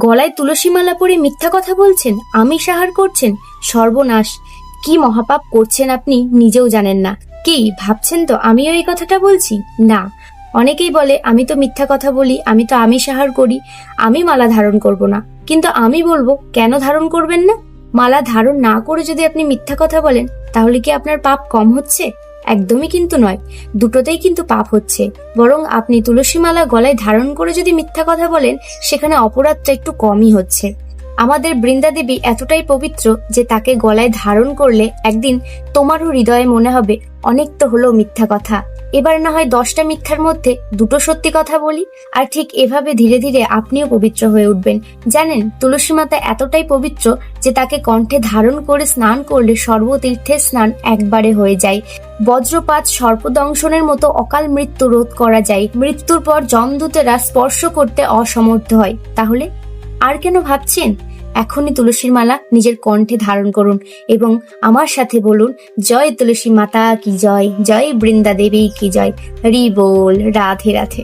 গলায় তুলসী মালা পরে মিথ্যা কথা বলছেন, আমিষ আহার করছেন, সর্বনাশ! কি মহাপাপ করছেন আপনি নিজেও জানেন না। কি ভাবছেন তো আমিও এই কথাটা বলছি? না। অনেকেই বলে আমি তো মিথ্যা কথা বলি, আমি তো আমিষ আহার করি, আমি মালা ধারণ করব না। কিন্তু আমি বলবো, কেন ধারণ করবেন না? মালা ধারণ না করে যদি আপনি মিথ্যা কথা বলেন, তাহলে কি আপনার পাপ কম হচ্ছে? একদমই কিন্তু নয়, দুটোতেই কিন্তু পাপ হচ্ছে। বরং আপনি তুলসী মালা গলায় ধারণ করে যদি মিথ্যা কথা বলেন, সেখানে অপরাধটা একটু কমই হচ্ছে। আমাদের বৃন্দা দেবী এতটাই পবিত্র যে তাকে গলায় ধারণ করলে একদিন তোমারও হৃদয়ে মনে হবে অনেক তো হলো মিথ্যা কথা, এবার না হয় 10টা মিথ্যার মধ্যে 2টো সত্যি কথা বলি। আর ঠিক এভাবে ধীরে ধীরে আপনিও পবিত্র হয়ে উঠবেন। জানেন, তুলসী মাতা এতটাই পবিত্র যে তাকে কণ্ঠে ধারণ করে স্নান করলে সর্বতীর্থের স্নান একবারে হয়ে যায়। বজ্রপাত সর্পদংশনের মতো অকাল মৃত্যু রোধ করা যায়। মৃত্যুর পর যমদূতেরা স্পর্শ করতে অসমর্থ হয়। তাহলে আর কেন ভাবছেন? এখনই তুলসীর মালা নিজের কণ্ঠে ধারণ করুন এবং আমার সাথে বলুন, জয় তুলসী মাতা কি জয়, জয় বৃন্দা দেবী কি জয়, হরি বল, রাধে রাধে।